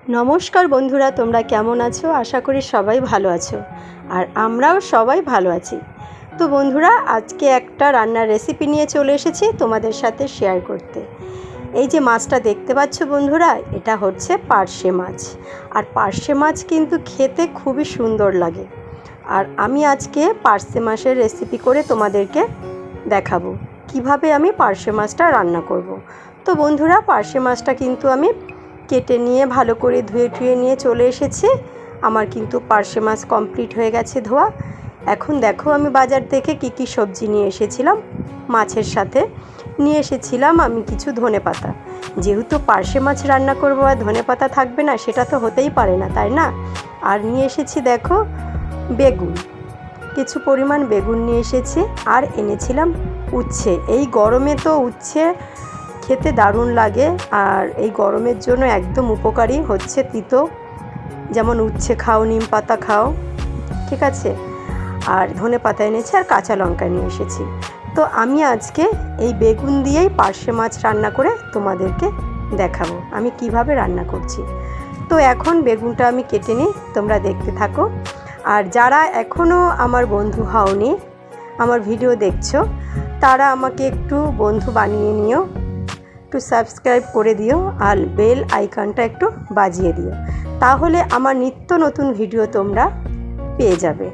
नमस्कार बंधुरा तोमरा केमन आछो। आशा करी सबाई भालो आछो और आमराओ सबाई भालो आछि। तो बंधुरा आज के एकटा रान्नार रेसिपि निये चले एसेछि तोमादेर साथे शेयर करते। এই যে মাছটা দেখতে পাচ্ছ বন্ধুরা, এটা হচ্ছে পার্শে মাছ। আর পার্শে মাছ কিন্তু খেতে খুবই সুন্দর লাগে। আর আমি আজকে পার্শে মাছের রেসিপি করে তোমাদেরকে দেখাবো কিভাবে আমি পার্শে মাছটা রান্না করব। তো বন্ধুরা, পার্শে মাছটা কিন্তু আমি কেটে নিয়ে ভালো করে ধুয়ে নিয়ে চলে এসেছি। আমার কিন্তু পার্শে মাছ কমপ্লিট হয়ে গেছে ধোয়া। এখন দেখো আমি বাজার থেকে কি সবজি নিয়ে এসেছিলাম। মাছের সাথে নিয়ে এসেছিলাম আমি কিছু ধনেপাতা। যেহেতু পার্শে মাছ রান্না করব আর ধনেপাতা থাকবে না সেটা তো হতেই পারে না, তাই না। আর নিয়ে এসেছি দেখো বেগুন, কিছু পরিমাণ বেগুন নিয়ে এসেছি। আর এনেছিলাম উচ্ছে। এই গরমে তো উচ্ছে খেতে দারুণ লাগে আর এই গরমের জন্য একদম উপকারী হচ্ছে তিতো। যেমন উচ্ছে খাও, নিম পাতা খাও, ঠিক আছে। আর ধনে পাতা এনেছি আর কাঁচা লঙ্কা নিয়ে এসেছি। তো আমি আজকে এই বেগুন দিয়েই পার্শে মাছ রান্না করে তোমাদেরকে দেখাবো আমি কিভাবে রান্না করছি। তো এখন বেগুনটা আমি কেটে নিই, তোমরা দেখতে থাকো। আর যারা এখনও আমার বন্ধু হওনি, আমার ভিডিও দেখছো, তারা আমাকে একটু বন্ধু বানিয়ে নিও, একটু সাবস্ক্রাইব করে দিও আর বেল আইকনটা একটু বাজিয়ে দিও, তাহলে আমার নিত্য নতুন ভিডিও তোমরা পেয়ে যাবে।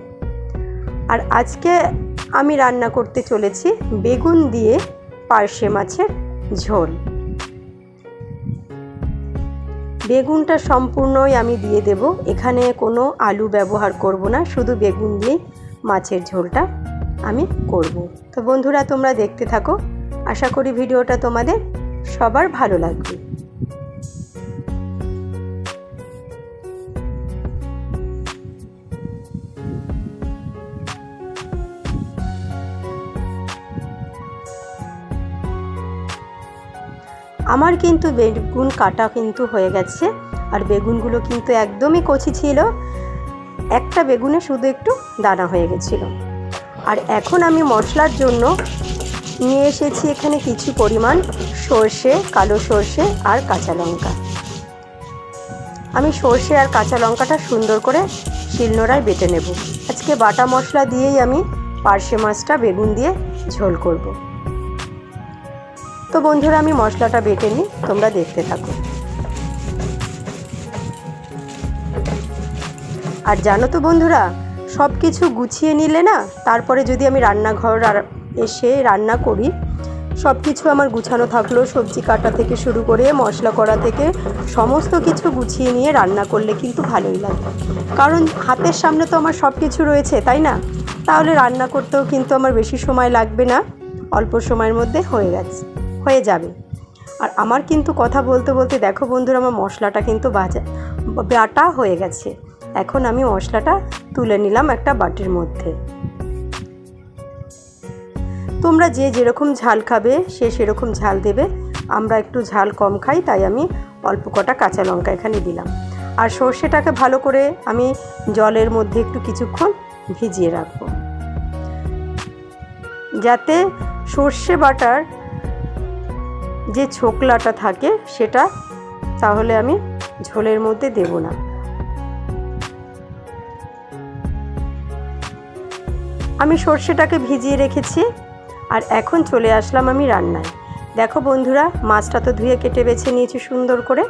আর আজকে আমি রান্না করতে চলেছি বেগুন দিয়ে পার্শে মাছের ঝোল। বেগুনটা সম্পূর্ণই আমি দিয়ে দেব, এখানে কোনো আলু ব্যবহার করব না, শুধু বেগুন দিয়েই মাছের ঝোলটা আমি করব। তো বন্ধুরা, তোমরা দেখতে থাকো, আশা করি ভিডিওটা তোমাদের সবার ভালো লাগবে। আমার কিন্তু বেগুন কাটা কিন্তু হয়ে গেছে আর বেগুনগুলো কিন্তু একদমই কচি ছিল, একটা বেগুনে শুধু একটু দানা হয়ে গেছিল। আর এখন আমি মশলার জন্য নিয়ে এসেছি এখানে কিছু পরিমাণ সর্ষে, কালো সর্ষে আর কাঁচা লঙ্কা। আমি সর্ষে আর কাঁচা লঙ্কাটা সুন্দর করে শিলনোড়ায় বেটে নেব। আজকে বাটা মশলা দিয়েই আমি পার্শে মাছটা বেগুন দিয়ে ঝোল করব। তো বন্ধুরা, আমি মশলাটা বেটে নিই, তোমরা দেখতে থাকো। আর জানো তো বন্ধুরা, সব কিছু গুছিয়ে নিলে না, তারপরে যদি আমি রান্নাঘর এসে রান্না করি, সব কিছু আমার গুছানো থাকলো, সবজি কাটা থেকে শুরু করে মশলা করা থেকে সমস্ত কিছু গুছিয়ে নিয়ে রান্না করলে কিন্তু ভালোই লাগে। কারণ হাতের সামনে তো আমার সব কিছু রয়েছে, তাই না। তাহলে রান্না করতেও কিন্তু আমার বেশি সময় লাগবে না, অল্প সময়ের মধ্যে হয়ে যাবে। আর আমার কিন্তু কথা বলতে বলতে দেখো বন্ধুরা, আমার মশলাটা কিন্তু বাটা হয়ে গেছে। এখন আমি মশলাটা তুলে নিলাম একটা বাটির মধ্যে। তোমরা যে যেরকম ঝাল খাবে সে সেরকম ঝাল দেবে। আমরা একটু ঝাল কম খাই, তাই আমি অল্প কটা কাঁচা লঙ্কা এখানে দিলাম। আর সর্ষেটাকে ভালো করে আমি জলের মধ্যে একটু কিছুক্ষণ ভিজিয়ে রাখবো, যাতে সর্ষে বাটার যে ছোকলাটা থাকে সেটা তাহলে আমি ঝোলের মধ্যে দেব না। আমি সর্ষেটাকে ভিজিয়ে রেখেছি আর এখন চলে আসলাম আমি রান্নায়। দেখো বন্ধুরা, মাছটা তো ধুয়ে কেটে বেছে নিয়েছি সুন্দর করে।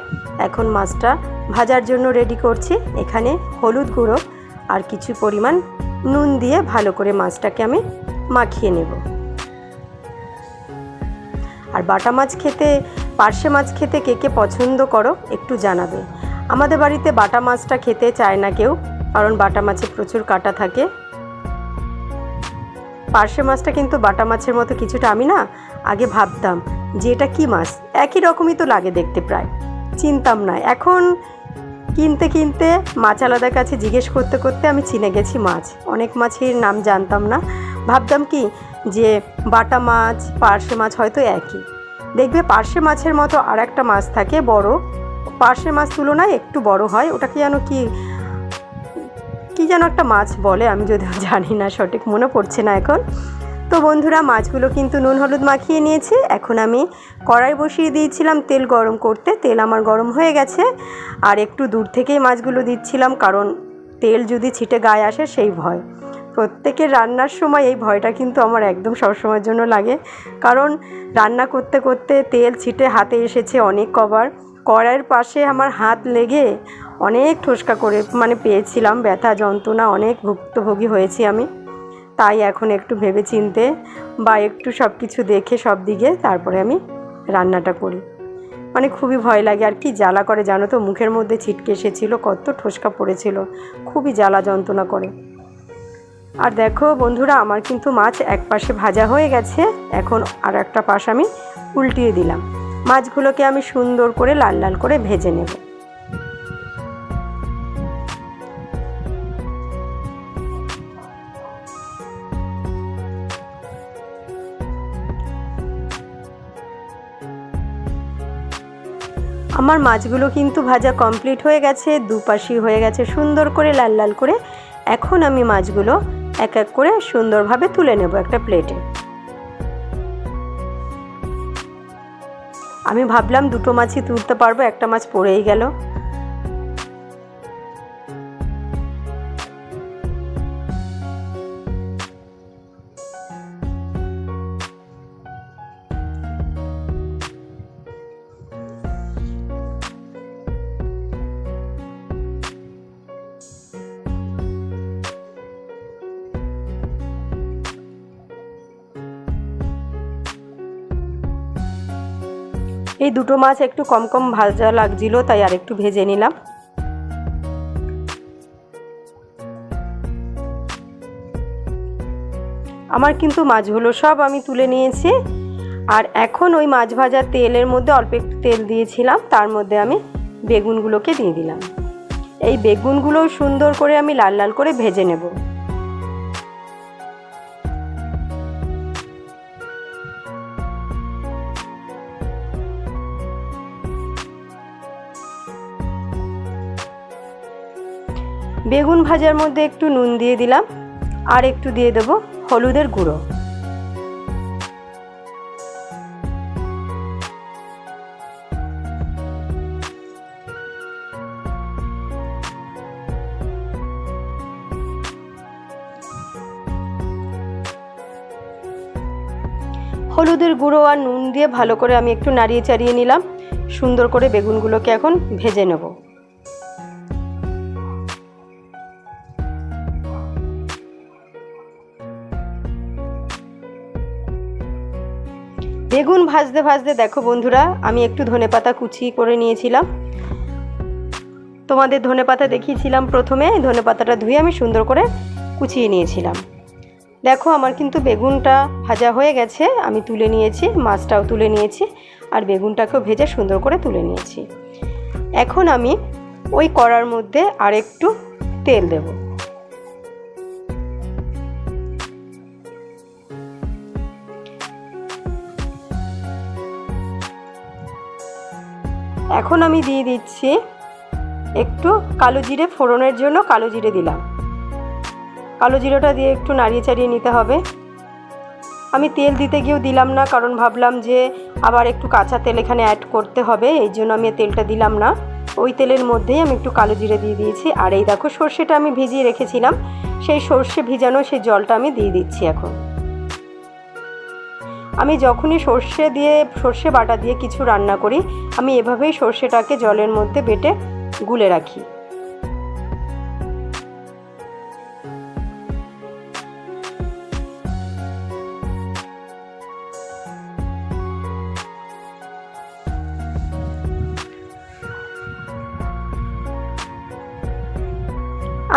এখন মাছটা ভাজার জন্য রেডি করছি। এখানে হলুদ গুঁড়ো আর কিছু পরিমাণ নুন দিয়ে ভালো করে মাছটাকে আমি মাখিয়ে নেব। আর বাটা মাছ খেতে, পার্শে মাছ খেতে কে কে পছন্দ করো একটু জানাবে। আমাদের বাড়িতে বাটা মাছটা খেতে চায় না কেউ, কারণ বাটা মাছে প্রচুর কাঁটা থাকে। পার্শে মাছটা কিন্তু বাটা মাছের মতো কিছুটা, আমি না আগে ভাবতাম যে এটা কী মাছ, একই রকমই তো লাগে দেখতে, প্রায় চিনতাম না। এখন কিনতে মাছওয়ালাদের কাছে জিজ্ঞেস করতে করতে আমি চিনে গেছি মাছ। অনেক মাছের নাম জানতাম না, ভাবতাম কি যে বাটা মাছ পার্শে মাছ হয়তো একই। দেখবে পার্শে মাছের মতো আর একটা মাছ থাকে বড়, পার্শে মাছ তুলনায় একটু বড় হয়, ওটাকে যেন কি যেন একটা মাছ বলে, আমি যদি জানি না, সঠিক মনে পড়ছে না এখন। তো বন্ধুরা, মাছগুলো কিন্তু নুন হলুদ মাখিয়ে নিয়েছি। এখন আমি কড়াই বসিয়ে দিয়েছিলাম তেল গরম করতে। তেল আমার গরম হয়ে গেছে, আর একটু দূর থেকেই মাছগুলো দিচ্ছিলাম, কারণ তেল যদি ছিটে গায়ে আসে সেই ভয়। প্রত্যেকের রান্নার সময় এই ভয়টা কিন্তু আমার একদম সবসময়ের জন্য লাগে, কারণ রান্না করতে করতে তেল ছিটে হাতে এসেছে অনেক কবার। কড়াইয়ের পাশে আমার হাত লেগে অনেক ঠোসকা করে পেয়েছিলাম, ব্যথা যন্ত্রণা অনেক ভুক্তভোগী হয়েছি আমি। তাই এখন একটু ভেবে চিনতে বা একটু সব কিছু দেখে সব দিকে তারপরে আমি রান্নাটা করি। খুবই ভয় লাগে, আর কি জ্বালা করে জানো তো, মুখের মধ্যে ছিটকে এসেছিলো, কত ঠোসকা পড়েছিল, খুবই জ্বালা যন্ত্রণা করে। আর দেখো বন্ধুরা, আমার কিন্তু মাছ এক পাশে ভাজা হয়ে গেছে। এখন আর একটা পাশ আমি উল্টিয়ে দিলাম। মাছগুলোকে আমি সুন্দর করে লাল লাল করে ভেজে নেব। আমার মাছগুলো কিন্তু ভাজা কমপ্লিট হয়ে গেছে, দুপাশই হয়ে গেছে সুন্দর করে লাল লাল করে। এখন আমি মাছগুলো এক এক করে সুন্দরভাবে তুলে নেব একটা প্লেটে। আমি ভাবলাম দুটো মাছই তুলতে পারবো, একটা মাছ পড়েই গেল। এই দুটো মাছ একটু কম কম ভাজা লাগছিল, তাই আর একটু ভেজে নিলাম। আমার কিন্তু মাছগুলো সব আমি তুলে নিয়েছি। আর এখন ওই মাছ ভাজার তেলের মধ্যে অল্প একটু তেল দিয়েছিলাম, তার মধ্যে আমি বেগুনগুলোকে দিয়ে দিলাম। এই বেগুনগুলো সুন্দর করে আমি লাল লাল করে ভেজে নেব। বেগুন ভাজার মধ্যে একটু নুন দিয়ে দিলাম, আর একটু দিয়ে দেব হলুদের গুঁড়ো। হলুদের গুঁড়ো আর নুন দিয়ে ভালো করে আমি একটু নাড়িয়ে চাড়িয়ে নিলাম। সুন্দর করে বেগুনগুলোকে এখন ভেজে নেব। বেগুন ভাজতে ভাজতে দেখো বন্ধুরা, আমি একটু ধনেপাতা কুচি করে নিয়েছিলাম। তোমাদের ধনেপাতা দেখিয়েছিলাম প্রথমে, ধনেপাতাটা ধুয়ে আমি সুন্দর করে কুচিয়ে নিয়েছিলাম। দেখো আমার কিন্তু বেগুনটা ভাজা হয়ে গেছে, আমি তুলে নিয়েছি, মাছটাও তুলে নিয়েছি, আর বেগুনটাকেও ভেজে সুন্দর করে তুলে নিয়েছি। এখন আমি ওই কড়ার মধ্যে আর একটু তেল দেব। এখন আমি দিয়ে দিচ্ছি একটু কালো জিরে, ফোড়নের জন্য কালো জিরে দিলাম। কালো জিরেটা দিয়ে একটু নাড়িয়ে চাড়িয়ে নিতে হবে। আমি তেল দিতে গিয়েও দিলাম না, কারণ ভাবলাম যে আবার একটু কাঁচা তেল এখানে অ্যাড করতে হবে, এই জন্য আমি তেলটা দিলাম না। ওই তেলের মধ্যেই আমি একটু কালো জিরে দিয়ে দিয়েছি। আর এই দেখো সর্ষেটা আমি ভিজিয়ে রেখেছিলাম, সেই সর্ষে ভিজানো সেই জলটা আমি দিয়ে দিচ্ছি। এখন আমি যখনই সর্ষে বাটা দিয়ে কিছু রান্না করি, আমি এভাবেই সর্ষেটাকে জলের মধ্যে বেটে গুলে রাখি।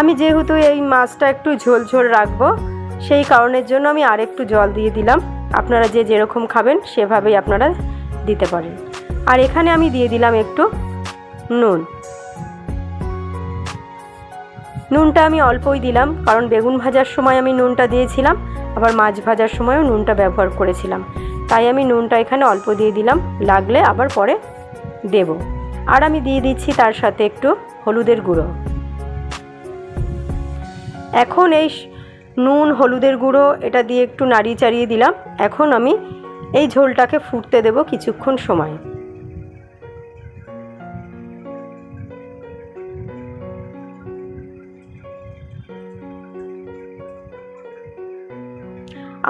আমি যেহেতু এই মাছটা একটু ঝোল ঝোল রাখবো, সেই কারণের জন্য আমি আর একটু জল দিয়ে দিলাম। আপনারা যে যেরকম খাবেন সেভাবেই আপনারা দিতে পারেন। আর এখানে আমি দিয়ে দিলাম একটু নুন। নুনটা আমি অল্পই দিলাম, কারণ বেগুন ভাজার সময় আমি নুনটা দিয়েছিলাম, আবার মাছ ভাজার সময়ও নুনটা ব্যবহার করেছিলাম, তাই আমি নুনটা এখানে অল্প দিয়ে দিলাম, লাগলে আবার পরে দেব। আর আমি দিয়ে দিচ্ছি তার সাথে একটু হলুদের গুঁড়ো। এখন এই নুন, হলুদের গুঁড়ো এটা দিয়ে একটু নাড়িয়ে চাড়িয়ে দিলাম। এখন আমি এই ঝোলটাকে ফুটতে দেব কিছুক্ষণ সময়।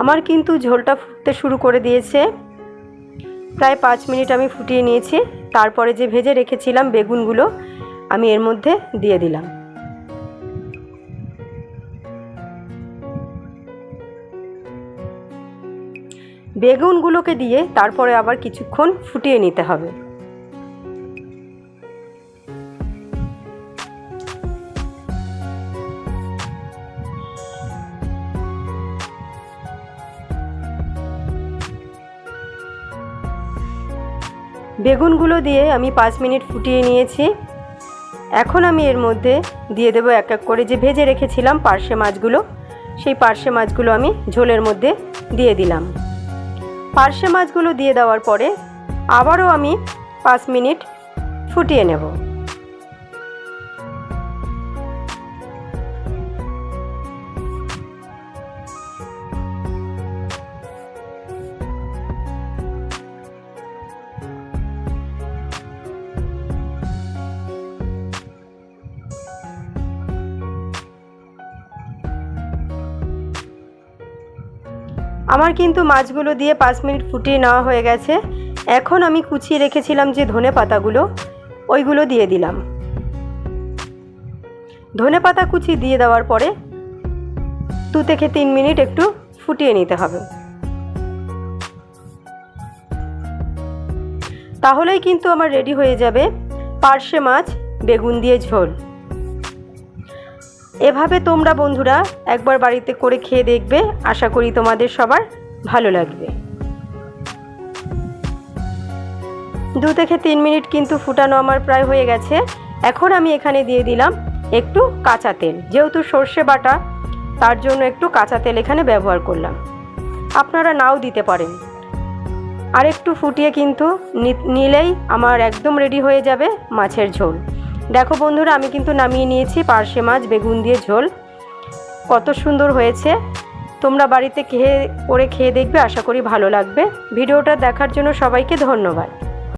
আমার কিন্তু ঝোলটা ফুটতে শুরু করে দিয়েছে। প্রায় 5 মিনিট আমি ফুটিয়ে নিয়েছি। তারপরে যে ভেজে রেখেছিলাম বেগুনগুলো আমি এর মধ্যে দিয়ে দিলাম। বেগুনগুলোকে দিয়ে তারপরে আবার কিছুক্ষণ ফুটিয়ে নিতে হবে। বেগুনগুলো দিয়ে আমি 5 মিনিট ফুটিয়ে নিয়েছি। এখন আমি এর মধ্যে দিয়ে দেবো এক এক করে যে ভেজে রেখেছিলাম পার্শে মাছগুলো। সেই পার্শে মাছগুলো আমি ঝোলের মধ্যে দিয়ে দিলাম। পার্শে মাছগুলো দিয়ে দেওয়ার পরে আবারও আমি 5 মিনিট ফুটিয়ে নেব। আমার কিন্তু মাছগুলো দিয়ে 5 মিনিট ফুটিয়ে নেওয়া হয়ে গেছে। এখন আমি কুচিয়ে রেখেছিলাম যে ধনে পাতাগুলো ওইগুলো দিয়ে দিলাম। ধনে পাতা কুচি দিয়ে দেওয়ার পরে 2 থেকে 3 মিনিট একটু ফুটিয়ে নিতে হবে। তাহলেই কিন্তু আমার রেডি হয়ে যাবে পার্শে মাছ বেগুন দিয়ে ঝোল। এভাবে তোমরা বন্ধুরা একবার বাড়িতে করে খেয়ে দেখবে, আশা করি তোমাদের সবার ভালো লাগবে। 2 থেকে 3 মিনিট কিন্তু ফুটানো আমার প্রায় হয়ে গেছে। এখন আমি এখানে দিয়ে দিলাম একটু কাঁচা তেল। যেহেতু সর্ষে বাটা তার জন্য একটু কাঁচা তেল এখানে ব্যবহার করলাম, আপনারা নাও দিতে পারেন। আর একটু ফুটিয়ে কিন্তু নিলেই আমার একদম রেডি হয়ে যাবে মাছের ঝোল। দেখো বন্ধুরা, আমি কিন্তু নামিয়ে নিয়েছি পার্শে মাছ বেগুন দিয়ে ঝোল। কত সুন্দর হয়েছে। তোমরা বাড়িতে করে খেয়ে দেখবে, আশা করি ভালো লাগবে। ভিডিওটা দেখার জন্য সবাইকে ধন্যবাদ।